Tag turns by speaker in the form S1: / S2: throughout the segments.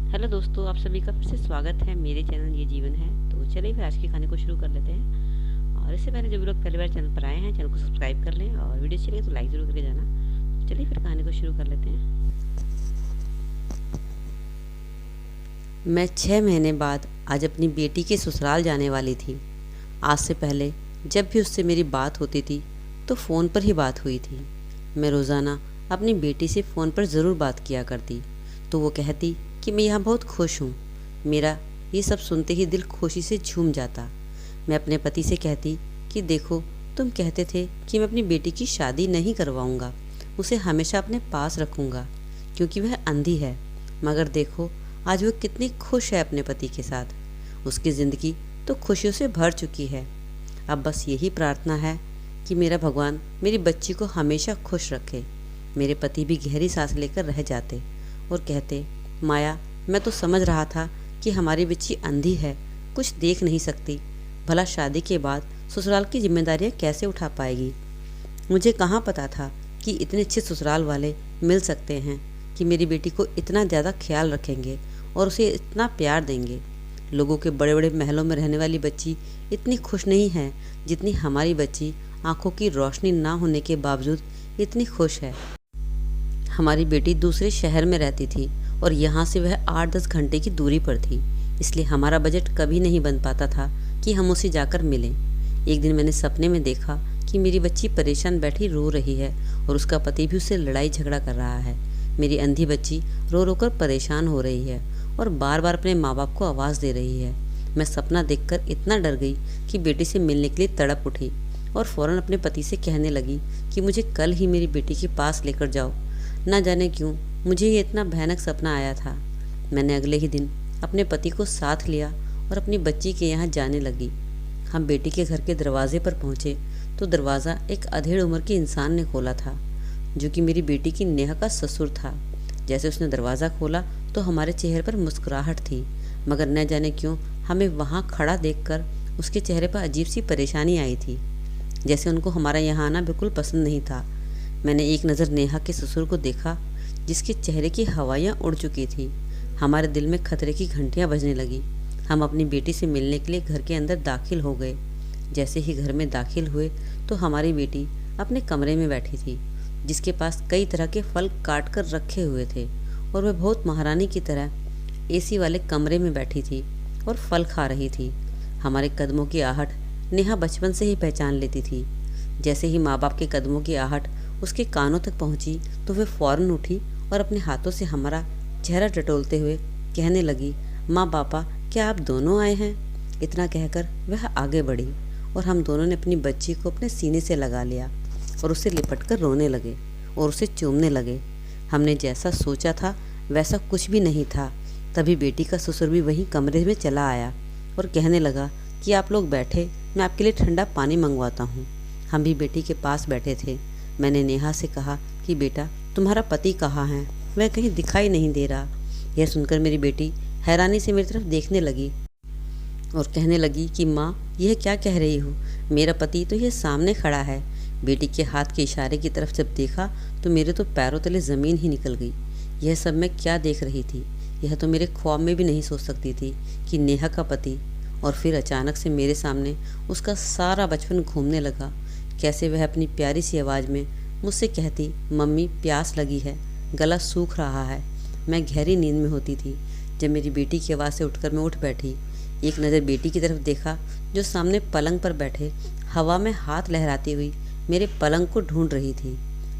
S1: Hello दोस्तों, आप सभी का फिर से स्वागत है मेरे चैनल ये जीवन है। तो चलिए फिर आज के खाने को शुरू कर लेते हैं। और इससे पहले जो भी लोग पहली बार चैनल पर आए हैं, चैनल को सब्सक्राइब कर लें और वीडियो अच्छी लगे तो लाइक ज़रूर करके जाना। तो चलिए फिर खाने को शुरू कर लेते हैं। मैं 6 महीने बाद आज अपनी बेटी के ससुराल जाने वाली थी। आज से पहले जब भी उससे मेरी बात होती थी तो फ़ोन पर ही बात हुई थी। मैं रोज़ाना अपनी बेटी से फ़ोन पर ज़रूर बात किया करती, तो वो कहती कि मैं यहाँ बहुत खुश हूँ। मेरा ये सब सुनते ही दिल खुशी से झूम जाता। मैं अपने पति से कहती कि देखो, तुम कहते थे कि मैं अपनी बेटी की शादी नहीं करवाऊँगा, उसे हमेशा अपने पास रखूँगा क्योंकि वह अंधी है। मगर देखो, आज वो कितनी खुश है अपने पति के साथ। उसकी ज़िंदगी तो खुशियों से भर चुकी है। अब बस यही प्रार्थना है कि मेरा भगवान मेरी बच्ची को हमेशा खुश रखे। मेरे पति भी गहरी सांस लेकर रह जाते और कहते, माया, मैं तो समझ रहा था कि हमारी बच्ची अंधी है, कुछ देख नहीं सकती। भला शादी के बाद ससुराल की जिम्मेदारियां कैसे उठा पाएगी। मुझे कहाँ पता था कि इतने अच्छे ससुराल वाले मिल सकते हैं, कि मेरी बेटी को इतना ज़्यादा ख्याल रखेंगे और उसे इतना प्यार देंगे। लोगों के बड़े बड़े महलों में रहने वाली बच्ची इतनी खुश नहीं है जितनी हमारी बच्ची आंखों की रोशनी ना होने के बावजूद इतनी खुश है। हमारी बेटी दूसरे शहर में रहती थी और यहाँ से वह 8-10 घंटे की दूरी पर थी, इसलिए हमारा बजट कभी नहीं बन पाता था कि हम उसे जाकर मिलें। एक दिन मैंने सपने में देखा कि मेरी बच्ची परेशान बैठी रो रही है और उसका पति भी उससे लड़ाई झगड़ा कर रहा है। मेरी अंधी बच्ची रो रो कर परेशान हो रही है और बार बार अपने माँ बाप को आवाज़ दे रही है। मैं सपना देखकर इतना डर गई कि बेटी से मिलने के लिए तड़प उठी और फ़ौरन अपने पति से कहने लगी कि मुझे कल ही मेरी बेटी के पास लेकर जाओ। ना जाने क्यों मुझे ये इतना भयानक सपना आया था। मैंने अगले ही दिन अपने पति को साथ लिया और अपनी बच्ची के यहाँ जाने लगी। हम बेटी के घर के दरवाजे पर पहुँचे तो दरवाज़ा एक अधेड़ उम्र के इंसान ने खोला था, जो कि मेरी बेटी की नेहा का ससुर था। जैसे उसने दरवाज़ा खोला तो हमारे चेहरे पर मुस्कुराहट थी, मगर न जाने क्यों हमें वहाँ खड़ा देखकर उसके चेहरे पर अजीब सी परेशानी आई थी, जैसे उनको हमारा यहाँ आना बिल्कुल पसंद नहीं था। मैंने एक नज़र नेहा के ससुर को देखा, जिसके चेहरे की हवाइयाँ उड़ चुकी थी। हमारे दिल में खतरे की घंटियाँ बजने लगी। हम अपनी बेटी से मिलने के लिए घर के अंदर दाखिल हो गए। जैसे ही घर में दाखिल हुए तो हमारी बेटी अपने कमरे में बैठी थी, जिसके पास कई तरह के फल काट कर रखे हुए थे और वह बहुत महारानी की तरह एसी वाले कमरे में बैठी थी और फल खा रही थी। हमारे कदमों की आहट नेहा बचपन से ही पहचान लेती थी। जैसे ही माँ बाप के कदमों की आहट उसके कानों तक पहुँची तो वह फ़ौरन उठी और अपने हाथों से हमारा चेहरा टटोलते हुए कहने लगी, माँ पापा, क्या आप दोनों आए हैं। इतना कहकर वह आगे बढ़ी और हम दोनों ने अपनी बच्ची को अपने सीने से लगा लिया और उसे लिपट कर रोने लगे और उसे चूमने लगे। हमने जैसा सोचा था वैसा कुछ भी नहीं था। तभी बेटी का ससुर भी वहीं कमरे में चला आया और कहने लगा कि आप लोग बैठे, मैं आपके लिए ठंडा पानी मंगवाता हूँ। हम भी बेटी के पास बैठे थे। मैंने नेहा से कहा कि बेटा, तुम्हारा पति कहाँ है, वह कहीं दिखाई नहीं दे रहा। यह सुनकर मेरी बेटी हैरानी से मेरी तरफ देखने लगी और कहने लगी कि माँ, यह क्या कह रही हो, मेरा पति तो यह सामने खड़ा है। बेटी के हाथ के इशारे की तरफ जब देखा तो मेरे तो पैरों तले ज़मीन ही निकल गई। यह सब मैं क्या देख रही थी, यह तो मेरे ख्वाब में भी नहीं सोच सकती थी कि नेहा का पति। और फिर अचानक से मेरे सामने उसका सारा बचपन घूमने लगा। कैसे वह अपनी प्यारी सी आवाज़ में मुझसे कहती, मम्मी प्यास लगी है, गला सूख रहा है। मैं गहरी नींद में होती थी जब मेरी बेटी की आवाज़ से उठकर मैं उठ बैठी। एक नज़र बेटी की तरफ देखा, जो सामने पलंग पर बैठे हवा में हाथ लहराती हुई मेरे पलंग को ढूंढ रही थी।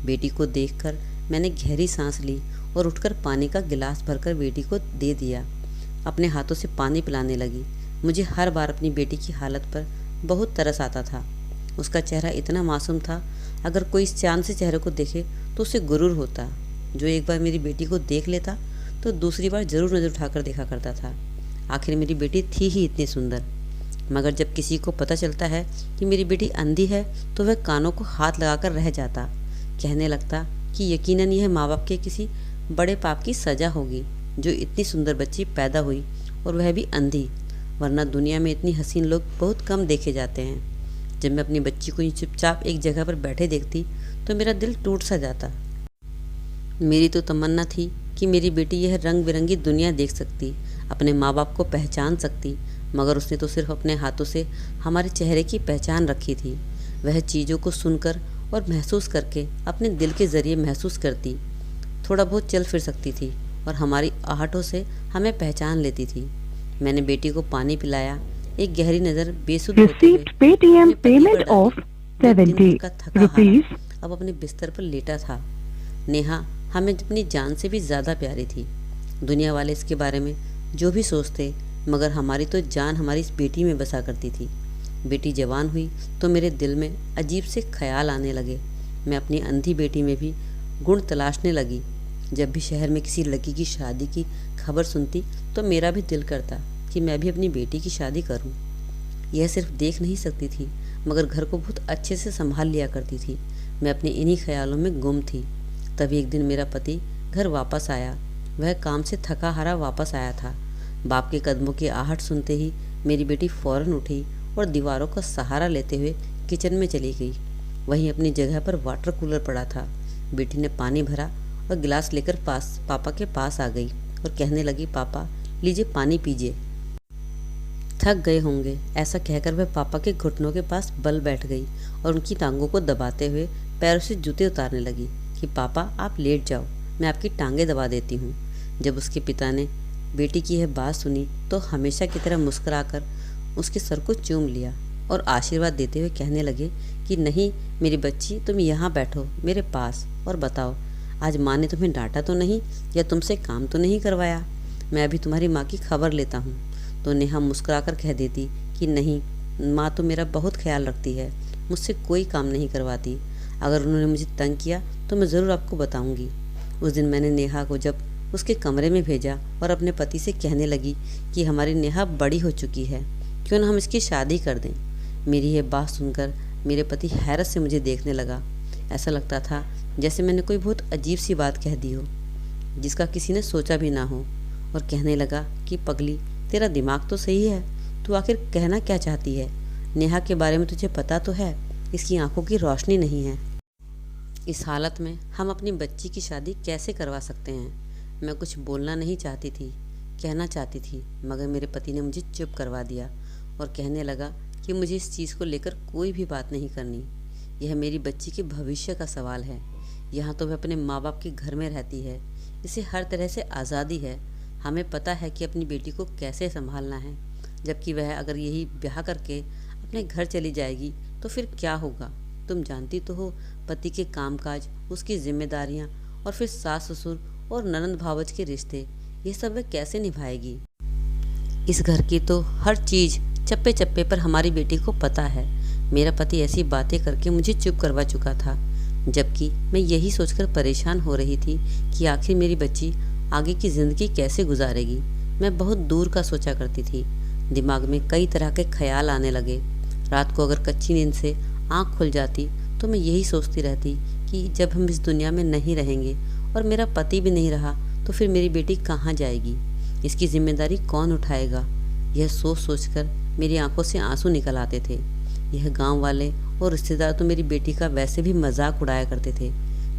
S1: बेटी को देखकर मैंने गहरी सांस ली और उठकर पानी का गिलास भरकर बेटी को दे दिया। अपने हाथों से पानी पिलाने लगी। मुझे हर बार अपनी बेटी की हालत पर बहुत तरस आता था। उसका चेहरा इतना मासूम था, अगर कोई इस चांद से चेहरे को देखे तो उसे गुरूर होता। जो एक बार मेरी बेटी को देख लेता तो दूसरी बार ज़रूर नज़र उठाकर देखा करता था। आखिर मेरी बेटी थी ही इतनी सुंदर। मगर जब किसी को पता चलता है कि मेरी बेटी अंधी है तो वह कानों को हाथ लगाकर रह जाता, कहने लगता कि यकीनन यह माँ बाप के किसी बड़े पाप की सज़ा होगी, जो इतनी सुंदर बच्ची पैदा हुई और वह भी अंधी, वरना दुनिया में इतनी हसीन लोग बहुत कम देखे जाते हैं। जब मैं अपनी बच्ची को चुपचाप एक जगह पर बैठे देखती तो मेरा दिल टूट सा जाता। मेरी तो तमन्ना थी कि मेरी बेटी यह रंग बिरंगी दुनिया देख सकती, अपने माँ बाप को पहचान सकती, मगर उसने तो सिर्फ अपने हाथों से हमारे चेहरे की पहचान रखी थी। वह चीज़ों को सुनकर और महसूस करके अपने दिल के ज़रिए महसूस करती, थोड़ा बहुत चल फिर सकती थी और हमारी आहटों से हमें पहचान लेती थी। मैंने बेटी को पानी पिलाया, एक गहरी नज़र बेसुध होते हुए
S2: Received Paytm
S1: अपने पति पर
S2: payment
S1: डाली।
S2: of
S1: वो दिन भर
S2: 70
S1: का थका हारा
S2: rupees.
S1: अब अपने बिस्तर पर लेटा था। नेहा हमें अपनी जान से भी ज़्यादा प्यारी थी। दुनिया वाले इसके बारे में जो भी सोचते, मगर हमारी तो जान हमारी इस बेटी में बसा करती थी। बेटी जवान हुई तो मेरे दिल में अजीब से ख्याल आने लगे। मैं अपनी अंधी बेटी में भी गुण तलाशने लगी। जब भी शहर में किसी लड़की की शादी की खबर सुनती तो मेरा भी दिल करता कि मैं भी अपनी बेटी की शादी करूं। यह सिर्फ देख नहीं सकती थी, मगर घर को बहुत अच्छे से संभाल लिया करती थी। मैं अपने इन्हीं ख्यालों में गुम थी। तभी एक दिन मेरा पति घर वापस आया। वह काम से थका हारा वापस आया था। बाप के कदमों की आहट सुनते ही मेरी बेटी फौरन उठी और दीवारों का सहारा लेते हुए किचन में चली गई। वहीं अपनी जगह पर वाटर कूलर पड़ा था। बेटी ने पानी भरा और गिलास लेकर पापा के पास आ गई और कहने लगी, पापा लीजिए पानी पीजिए, थक गए होंगे। ऐसा कहकर वह पापा के घुटनों के पास बल बैठ गई और उनकी टांगों को दबाते हुए पैरों से जूते उतारने लगी कि पापा आप लेट जाओ, मैं आपकी टांगें दबा देती हूँ। जब उसके पिता ने बेटी की यह बात सुनी तो हमेशा की तरह मुस्कुराकर उसके सर को चूम लिया और आशीर्वाद देते हुए कहने लगे कि नहीं मेरी बच्ची, तुम यहाँ बैठो मेरे पास और बताओ, आज माँ ने तुम्हें डांटा तो नहीं या तुमसे काम तो नहीं करवाया? मैं अभी तुम्हारी माँ की खबर लेता हूँ। तो नेहा मुस्कुराकर कह देती कि नहीं, माँ तो मेरा बहुत ख्याल रखती है, मुझसे कोई काम नहीं करवाती। अगर उन्होंने मुझे तंग किया तो मैं ज़रूर आपको बताऊंगी। उस दिन मैंने नेहा को जब उसके कमरे में भेजा और अपने पति से कहने लगी कि हमारी नेहा बड़ी हो चुकी है, क्यों ना हम इसकी शादी कर दें। मेरी यह बात सुनकर मेरे पति हैरत से मुझे देखने लगा। ऐसा लगता था जैसे मैंने कोई बहुत अजीब सी बात कह दी हो जिसका किसी ने सोचा भी ना हो, और कहने लगा कि पगली, तेरा दिमाग तो सही है, तू आखिर कहना क्या चाहती है? नेहा के बारे में तुझे पता तो है, इसकी आंखों की रोशनी नहीं है। इस हालत में हम अपनी बच्ची की शादी कैसे करवा सकते हैं? मैं कुछ बोलना नहीं चाहती थी, कहना चाहती थी, मगर मेरे पति ने मुझे चुप करवा दिया और कहने लगा कि मुझे इस चीज़ को लेकर कोई भी बात नहीं करनी। यह मेरी बच्ची के भविष्य का सवाल है। यहाँ तो वह अपने माँ बाप के घर में रहती है, इसे हर तरह से आज़ादी है। हमें पता है कि अपनी बेटी को कैसे संभालना है, जबकि वह अगर यही ब्याह करके अपने घर चली जाएगी तो फिर क्या होगा? तुम जानती तो हो, पति के कामकाज, उसकी जिम्मेदारियाँ और फिर सास ससुर और ननंद भावज के रिश्ते, ये सब वह कैसे निभाएगी? इस घर की तो हर चीज़ चप्पे चप्पे पर हमारी बेटी को पता है। मेरा पति ऐसी बातें करके मुझे चुप करवा चुका था, जबकि मैं यही सोचकर परेशान हो रही थी कि आखिर मेरी बच्ची आगे की ज़िंदगी कैसे गुजारेगी। मैं बहुत दूर का सोचा करती थी। दिमाग में कई तरह के ख्याल आने लगे। रात को अगर कच्ची नींद से आँख खुल जाती तो मैं यही सोचती रहती कि जब हम इस दुनिया में नहीं रहेंगे और मेरा पति भी नहीं रहा तो फिर मेरी बेटी कहाँ जाएगी, इसकी जिम्मेदारी कौन उठाएगा। यह सोच सोचकर मेरी आंखों से आंसू निकल आते थे। यह गांव वाले और रिश्तेदार तो मेरी बेटी का वैसे भी मजाक उड़ाया करते थे,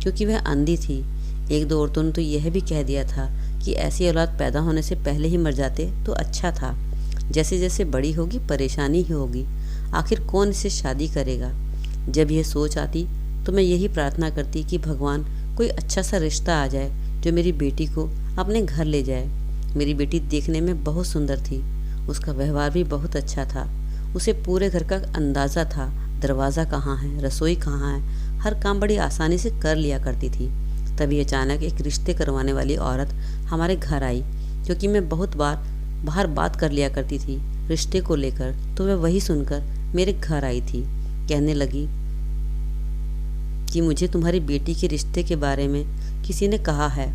S1: क्योंकि वह अंधी थी। एक दो औरतों ने तो यह भी कह दिया था कि ऐसी औलाद पैदा होने से पहले ही मर जाते तो अच्छा था, जैसे जैसे बड़ी होगी परेशानी ही होगी, आखिर कौन इससे शादी करेगा। जब यह सोच आती तो मैं यही प्रार्थना करती कि भगवान कोई अच्छा सा रिश्ता आ जाए जो मेरी बेटी को अपने घर ले जाए। मेरी बेटी देखने में बहुत सुंदर थी, उसका व्यवहार भी बहुत अच्छा था। उसे पूरे घर का अंदाज़ा था, दरवाज़ा कहाँ है, रसोई कहाँ है, हर काम बड़ी आसानी से कर लिया करती थी। तभी अचानक एक रिश्ते करवाने वाली औरत हमारे घर आई, क्योंकि मैं बहुत बार बाहर बात कर लिया करती थी रिश्ते को लेकर, तो वह वही सुनकर मेरे घर आई थी। कहने लगी कि मुझे तुम्हारी बेटी के रिश्ते के बारे में किसी ने कहा है,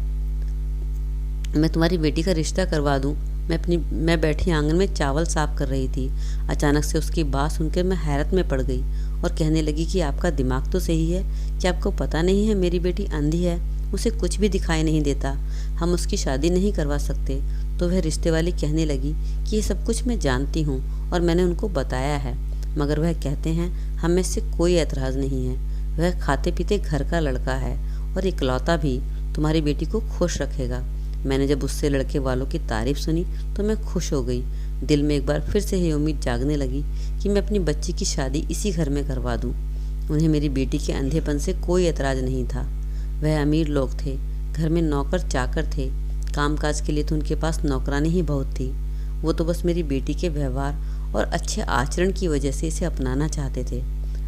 S1: मैं तुम्हारी बेटी का रिश्ता करवा दूं। मैं बैठी आंगन में चावल साफ कर रही थी। अचानक से उसकी बात सुनकर मैं हैरत में पड़ गई और कहने लगी कि आपका दिमाग तो सही है, कि आपको पता नहीं है मेरी बेटी अंधी है, उसे कुछ भी दिखाई नहीं देता, हम उसकी शादी नहीं करवा सकते। तो वह रिश्ते वाली कहने लगी कि ये सब कुछ मैं जानती हूँ और मैंने उनको बताया है, मगर वह कहते हैं हम में से कोई एतराज़ नहीं है। वह खाते पीते घर का लड़का है और इकलौता भी, तुम्हारी बेटी को खुश रखेगा। मैंने जब उससे लड़के वालों की तारीफ सुनी तो मैं खुश हो गई। दिल में एक बार फिर से यह उम्मीद जागने लगी कि मैं अपनी बच्ची की शादी इसी घर में करवा दूं। उन्हें मेरी बेटी के अंधेपन से कोई एतराज़ नहीं था। वह अमीर लोग थे, घर में नौकर चाकर थे, कामकाज के लिए तो उनके पास नौकरानी ही बहुत थी। वो तो बस मेरी बेटी के व्यवहार और अच्छे आचरण की वजह से इसे अपनाना चाहते थे।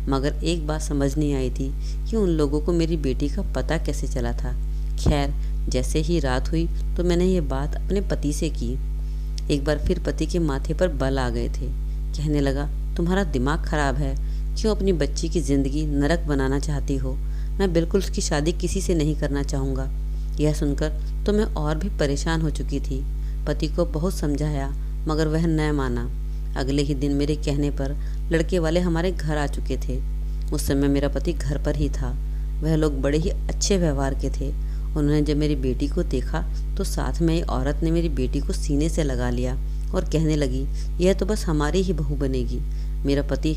S1: मगर एक बात समझ नहीं आई थी कि उन लोगों को मेरी बेटी का पता कैसे चला था। खैर, जैसे ही रात हुई तो मैंने ये बात अपने पति से की। एक बार फिर पति के माथे पर बल आ गए थे। कहने लगा, तुम्हारा दिमाग खराब है, क्यों अपनी बच्ची की ज़िंदगी नरक बनाना चाहती हो? मैं बिल्कुल उसकी शादी किसी से नहीं करना चाहूँगा। यह सुनकर तो मैं और भी परेशान हो चुकी थी। पति को बहुत समझाया मगर वह न माना। अगले ही दिन मेरे कहने पर लड़के वाले हमारे घर आ चुके थे। उस समय मेरा पति घर पर ही था। वह लोग बड़े ही अच्छे व्यवहार के थे। उन्होंने जब मेरी बेटी को देखा तो साथ में एक औरत ने मेरी बेटी को सीने से लगा लिया और कहने लगी, यह तो बस हमारी ही बहू बनेगी। मेरा पति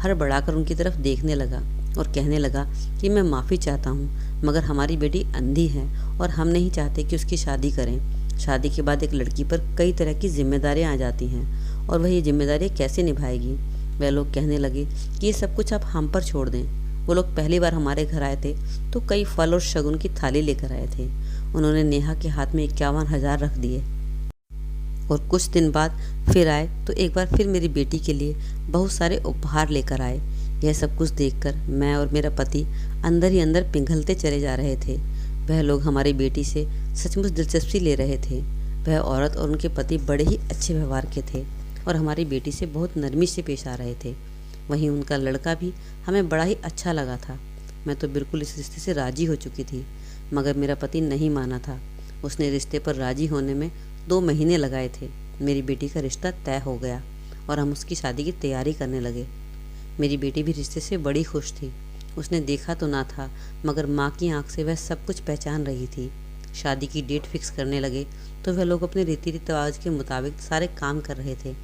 S1: हड़बड़ाकर उनकी तरफ देखने लगा और कहने लगा कि मैं माफ़ी चाहता हूँ, मगर हमारी बेटी अंधी है और हम नहीं चाहते कि उसकी शादी करें। शादी के बाद एक लड़की पर कई तरह की जिम्मेदारियाँ आ जाती हैं और वह ये जिम्मेदारियाँ कैसे निभाएगी। वह लोग कहने लगे कि ये सब कुछ आप हम पर छोड़ दें। वो लोग पहली बार हमारे घर आए थे तो कई फल और शगुन की थाली लेकर आए थे। उन्होंने नेहा के हाथ में 51,000 रख दिए और कुछ दिन बाद फिर आए तो एक बार फिर मेरी बेटी के लिए बहुत सारे उपहार लेकर आए। यह सब कुछ देखकर मैं और मेरा पति अंदर ही अंदर पिघलते चले जा रहे थे। वह लोग हमारी बेटी से सचमुच दिलचस्पी ले रहे थे। वह औरत और उनके पति बड़े ही अच्छे व्यवहार के थे और हमारी बेटी से बहुत नरमी से पेश आ रहे थे। वहीं उनका लड़का भी हमें बड़ा ही अच्छा लगा था। मैं तो बिल्कुल इस रिश्ते से राज़ी हो चुकी थी, मगर मेरा पति नहीं माना था। उसने रिश्ते पर राज़ी होने में 2 महीने लगाए थे। मेरी बेटी का रिश्ता तय हो गया और हम उसकी शादी की तैयारी करने लगे। मेरी बेटी भी रिश्ते से बड़ी खुश थी। उसने देखा तो ना था, मगर माँ की आंख से वह सब कुछ पहचान रही थी। शादी की डेट फिक्स करने लगे तो वह लोग अपने रीति रिवाज के मुताबिक सारे काम कर रहे थे।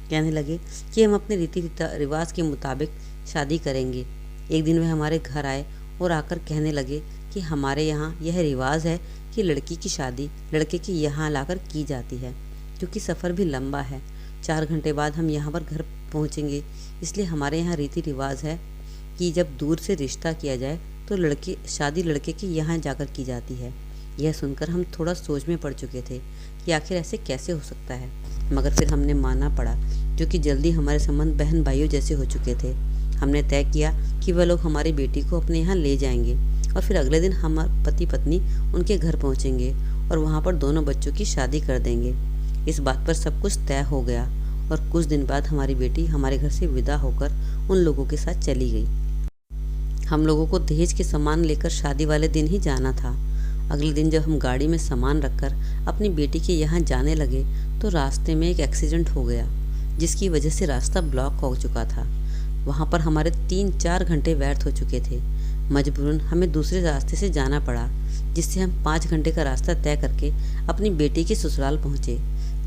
S1: कहने लगे कि हम अपने रीति रिवाज के मुताबिक शादी करेंगे। एक दिन वह हमारे घर आए और आकर कहने लगे कि हमारे यहाँ यह रिवाज है कि लड़की की शादी लड़के के यहाँ लाकर की जाती है, क्योंकि सफ़र भी लंबा है। 4 घंटे बाद हम यहाँ पर घर पहुँचेंगे, इसलिए हमारे यहाँ रीति रिवाज है कि जब दूर से रिश्ता किया जाए तो शादी लड़के के यहाँ जाकर की जाती है। यह सुनकर हम थोड़ा सोच में पड़ चुके थे कि आखिर ऐसे कैसे हो सकता है, मगर फिर हमने मानना पड़ा, क्योंकि जल्दी हमारे संबंध बहन भाइयों जैसे हो चुके थे। हमने तय किया कि वह लोग हमारी बेटी को अपने यहाँ ले जाएंगे और फिर अगले दिन हम पति पत्नी उनके घर पहुँचेंगे और वहाँ पर दोनों बच्चों की शादी कर देंगे। इस बात पर सब कुछ तय हो गया और कुछ दिन बाद हमारी बेटी हमारे घर से विदा होकर उन लोगों के साथ चली गई। हम लोगों को दहेज के सामान लेकर शादी वाले दिन ही जाना था। अगले दिन जब हम गाड़ी में सामान रखकर अपनी बेटी के यहाँ जाने लगे तो रास्ते में एक एक्सीडेंट हो गया, जिसकी वजह से रास्ता ब्लॉक हो चुका था। वहाँ पर हमारे 3-4 घंटे व्यर्थ हो चुके थे। मजबूरन हमें दूसरे रास्ते से जाना पड़ा, जिससे हम 5 घंटे का रास्ता तय करके अपनी बेटी के ससुराल पहुँचे।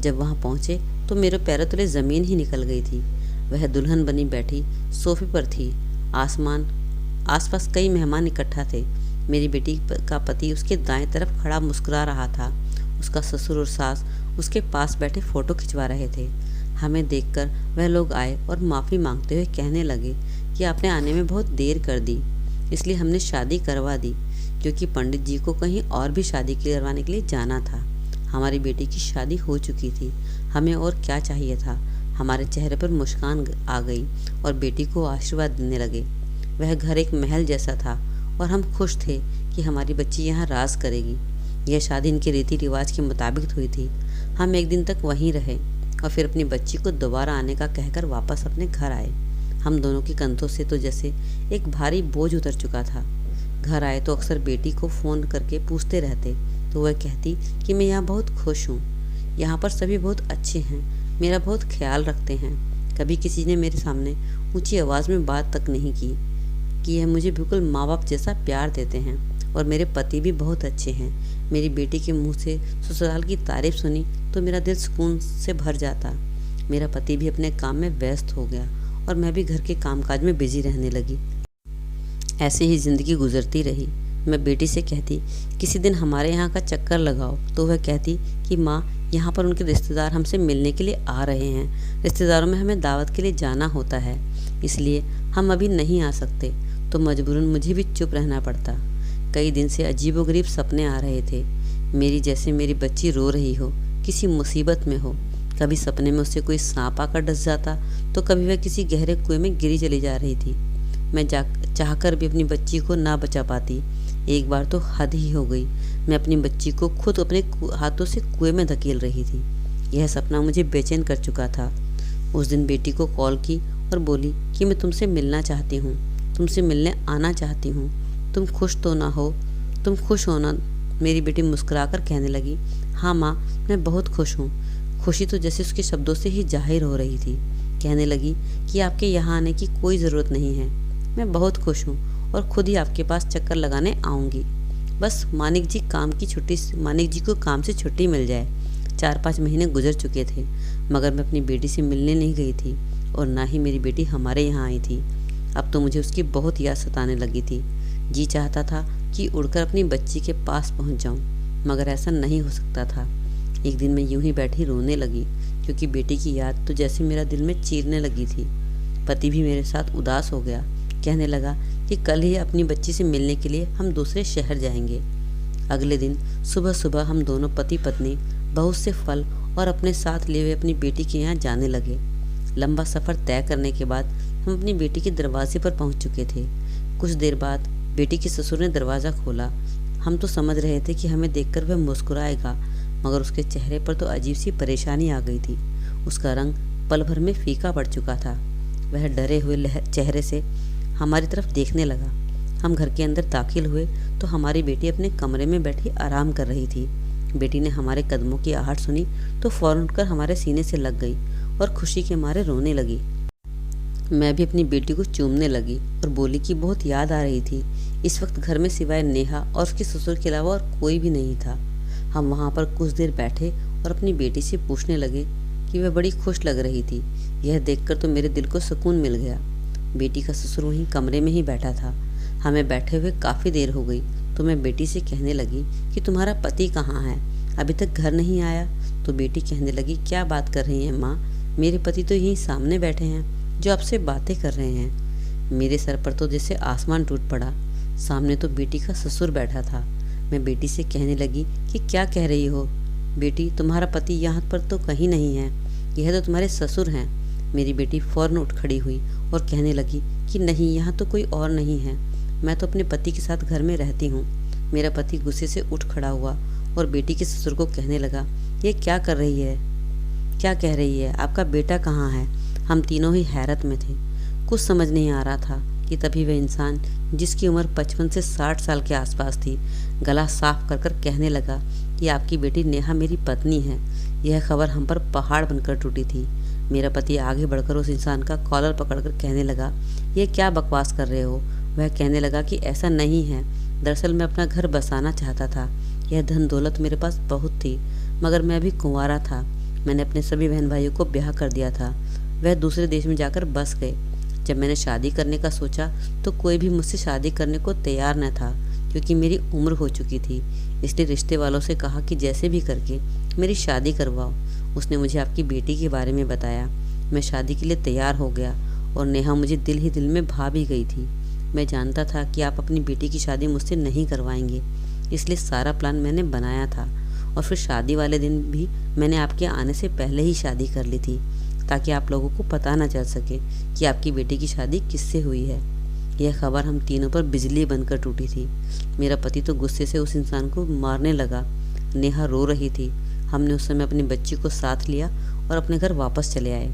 S1: जब वहाँ पहुँचे तो मेरे पैरों तले ज़मीन ही निकल गई थी। वह दुल्हन बनी बैठी सोफे पर थी। आसपास कई मेहमान इकट्ठा थे। मेरी बेटी का पति उसके दाएं तरफ खड़ा मुस्कुरा रहा था। उसका ससुर और सास उसके पास बैठे फ़ोटो खिंचवा रहे थे। हमें देखकर वह लोग आए और माफ़ी मांगते हुए कहने लगे कि आपने आने में बहुत देर कर दी, इसलिए हमने शादी करवा दी, क्योंकि पंडित जी को कहीं और भी शादी करवाने के लिए जाना था। हमारी बेटी की शादी हो चुकी थी, हमें और क्या चाहिए था। हमारे चेहरे पर मुस्कान आ गई और बेटी को आशीर्वाद देने लगे। वह घर एक महल जैसा था और हम खुश थे कि हमारी बच्ची यहाँ राज करेगी। यह शादी इनके रीति रिवाज के मुताबिक हुई थी। हम एक दिन तक वहीं रहे और फिर अपनी बच्ची को दोबारा आने का कहकर वापस अपने घर आए। हम दोनों के कंधों से तो जैसे एक भारी बोझ उतर चुका था। घर आए तो अक्सर बेटी को फ़ोन करके पूछते रहते तो वह कहती कि मैं यहाँ बहुत खुश हूँ, यहाँ पर सभी बहुत अच्छे हैं, मेरा बहुत ख्याल रखते हैं। कभी किसी ने मेरे सामने ऊंची आवाज़ में बात तक नहीं की कि यह मुझे बिल्कुल माँ बाप जैसा प्यार देते हैं और मेरे पति भी बहुत अच्छे हैं। मेरी बेटी के मुंह से ससुराल की तारीफ सुनी तो मेरा दिल सुकून से भर जाता। मेरा पति भी अपने काम में व्यस्त हो गया और मैं भी घर के कामकाज में बिजी रहने लगी। ऐसे ही ज़िंदगी गुजरती रही। मैं बेटी से कहती किसी दिन हमारे यहाँ का चक्कर लगाओ, तो वह कहती कि माँ यहाँ पर उनके रिश्तेदार हमसे मिलने के लिए आ रहे हैं, रिश्तेदारों में हमें दावत के लिए जाना होता है, इसलिए हम अभी नहीं आ सकते। तो मजबूरन मुझे भी चुप रहना पड़ता। कई दिन से अजीबोगरीब सपने आ रहे थे, मेरी जैसे मेरी बच्ची रो रही हो, किसी मुसीबत में हो। कभी सपने में उससे कोई सांप आकर डस जाता, तो कभी वह किसी गहरे कुएं में गिरी चली जा रही थी। मैं चाहकर भी अपनी बच्ची को ना बचा पाती। एक बार तो हद ही हो गई, मैं अपनी बच्ची को खुद अपने हाथों से कुएं में धकेल रही थी। यह सपना मुझे बेचैन कर चुका था। उस दिन बेटी को कॉल की और बोली कि मैं तुमसे मिलना चाहती हूँ, तुमसे मिलने आना चाहती हूँ, तुम खुश तो ना हो, तुम खुश हो ना। मेरी बेटी मुस्कुराकर कहने लगी, हाँ माँ, मैं बहुत खुश हूँ। खुशी तो जैसे उसके शब्दों से ही जाहिर हो रही थी। कहने लगी कि आपके यहाँ आने की कोई ज़रूरत नहीं है, मैं बहुत खुश हूँ और खुद ही आपके पास चक्कर लगाने आऊँगी। बस मानिक जी को काम से छुट्टी मिल जाए। 4-5 महीने गुजर चुके थे, मगर मैं अपनी बेटी से मिलने नहीं गई थी और ना ही मेरी बेटी हमारे यहाँ आई थी। अब तो मुझे उसकी बहुत याद सताने लगी थी। जी चाहता था कि उड़कर अपनी बच्ची के पास पहुँच जाऊँ, मगर ऐसा नहीं हो सकता था। एक दिन मैं यूं ही बैठी रोने लगी, क्योंकि बेटी की याद तो जैसे मेरा दिल में चीरने लगी थी। पति भी मेरे साथ उदास हो गया, कहने लगा कि कल ही अपनी बच्ची से मिलने के लिए हम दूसरे शहर जाएंगे। अगले दिन सुबह सुबह हम दोनों पति पत्नी बहुत से फल और अपने साथ लिए हुए अपनी बेटी के यहाँ जाने लगे। लंबा सफ़र तय करने के बाद हम अपनी बेटी के दरवाजे पर पहुँच चुके थे। कुछ देर बाद बेटी के ससुर ने दरवाज़ा खोला। हम तो समझ रहे थे कि हमें देखकर वह मुस्कुराएगा, मगर उसके चेहरे पर तो अजीब सी परेशानी आ गई थी। उसका रंग पल भर में फीका पड़ चुका था। वह डरे हुए चेहरे से हमारी तरफ देखने लगा। हम घर के अंदर दाखिल हुए तो हमारी बेटी अपने कमरे में बैठी आराम कर रही थी। बेटी ने हमारे कदमों की आहट सुनी तो फौरन उठकर हमारे सीने से लग गई और खुशी के मारे रोने लगी। मैं भी अपनी बेटी को चूमने लगी और बोली कि बहुत याद आ रही थी। इस वक्त घर में सिवाय नेहा और उसके ससुर के अलावा और कोई भी नहीं था। हम वहाँ पर कुछ देर बैठे और अपनी बेटी से पूछने लगे कि वह बड़ी खुश लग रही थी। यह देखकर तो मेरे दिल को सुकून मिल गया। बेटी का ससुर वहीं कमरे में ही बैठा था। हमें बैठे हुए काफ़ी देर हो गई तो मैं बेटी से कहने लगी कि तुम्हारा पति कहाँ है, अभी तक घर नहीं आया। तो बेटी कहने लगी, क्या बात कर रही हैं माँ, मेरे पति तो यहीं सामने बैठे हैं जो आपसे बातें कर रहे हैं। मेरे सर पर तो जैसे आसमान टूट पड़ा। सामने तो बेटी का ससुर बैठा था। मैं बेटी से कहने लगी कि क्या कह रही हो बेटी, तुम्हारा पति यहाँ पर तो कहीं नहीं है, यह तो तुम्हारे ससुर हैं। मेरी बेटी फौरन उठ खड़ी हुई और कहने लगी कि नहीं, यहाँ तो कोई और नहीं है, मैं तो अपने पति के साथ घर में रहती हूँ। मेरा पति गुस्से से उठ खड़ा हुआ और बेटी के ससुर को कहने लगा, ये क्या कर रही है, क्या कह रही है, आपका बेटा कहाँ है। हम तीनों ही हैरत में थे। कुछ समझ नहीं आ रहा था कि तभी वह इंसान जिसकी उम्र 55 से 60 साल के आसपास थी, गला साफ कर कर कहने लगा कि आपकी बेटी नेहा मेरी पत्नी है। यह खबर हम पर पहाड़ बनकर टूटी थी। मेरा पति आगे बढ़कर उस इंसान का कॉलर पकड़कर कहने लगा, ये क्या बकवास कर रहे हो। वह कहने लगा कि ऐसा नहीं है, दरअसल मैं अपना घर बसाना चाहता था। यह धन दौलत मेरे पास बहुत थी, मगर मैं अभी कुंवारा था। मैंने अपने सभी बहन भाइयों को ब्याह कर दिया था। वह दूसरे देश में जाकर बस गए। जब मैंने शादी करने का सोचा तो कोई भी मुझसे शादी करने को तैयार न था, क्योंकि मेरी उम्र हो चुकी थी। इसलिए रिश्ते वालों से कहा कि जैसे भी करके मेरी शादी करवाओ। उसने मुझे आपकी बेटी के बारे में बताया। मैं शादी के लिए तैयार हो गया और नेहा मुझे दिल ही दिल में भा भी गई थी। मैं जानता था कि आप अपनी बेटी की शादी मुझसे नहीं करवाएंगे, इसलिए सारा प्लान मैंने बनाया था। और फिर शादी वाले दिन भी मैंने आपके आने से पहले ही शादी कर ली थी, ताकि आप लोगों को पता न चल सके कि आपकी बेटी की शादी किससे हुई है। यह खबर हम तीनों पर बिजली बनकर टूटी थी। मेरा पति तो गुस्से से उस इंसान को मारने लगा। नेहा रो रही थी। हमने उस समय अपनी बच्ची को साथ लिया और अपने घर वापस चले आए।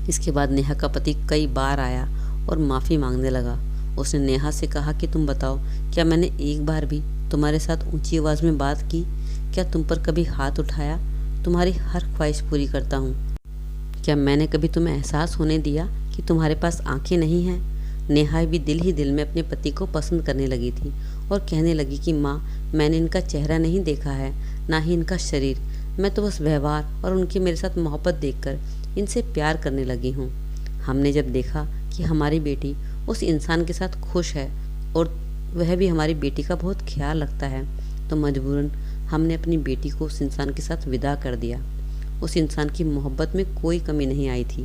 S1: इसके बाद नेहा का पति कई बार आया और माफ़ी मांगने लगा। उसने नेहा से कहा कि तुम बताओ, क्या मैंने एक बार भी तुम्हारे साथ ऊंची आवाज़ में बात की? क्या तुम पर कभी हाथ उठाया? तुम्हारी हर ख्वाहिश पूरी करता हूँ। क्या मैंने कभी तुम्हें एहसास होने दिया कि तुम्हारे पास आंखें नहीं हैं? नेहा भी दिल ही दिल में अपने पति को पसंद करने लगी थी और कहने लगी कि माँ, मैंने इनका चेहरा नहीं देखा है, ना ही इनका शरीर। मैं तो बस व्यवहार और उनकी मेरे साथ मोहब्बत देखकर इनसे प्यार करने लगी हूँ। हमने जब देखा कि हमारी बेटी उस इंसान के साथ खुश है और वह भी हमारी बेटी का बहुत ख्याल रखता है, तो मजबूरन हमने अपनी बेटी को उस इंसान के साथ विदा कर दिया। उस इंसान की मोहब्बत में कोई कमी नहीं आई थी।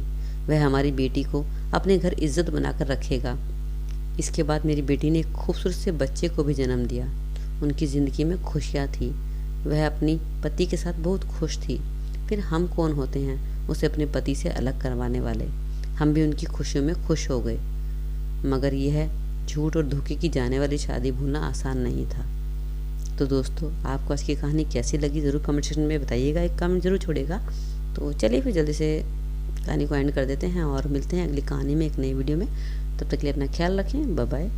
S1: वह हमारी बेटी को अपने घर इज्जत बनाकर रखेगा। इसके बाद मेरी बेटी ने एक खूबसूरत से बच्चे को भी जन्म दिया। उनकी ज़िंदगी में खुशियाँ थी। वह अपनी पति के साथ बहुत खुश थी। फिर हम कौन होते हैं उसे अपने पति से अलग करवाने वाले। हम भी उनकी खुशियों में खुश हो गए। मगर यह झूठ और धोखे की जाने वाली शादी भूलना आसान नहीं था। तो दोस्तों, आपको आज की कहानी कैसी लगी ज़रूर कमेंट सेक्शन में बताइएगा, एक कमेंट ज़रूर छोड़िएगा। तो चलिए फिर जल्दी से कहानी को एंड कर देते हैं और मिलते हैं अगली कहानी में एक नई वीडियो में। तब तक के लिए अपना ख्याल रखें। Bye bye.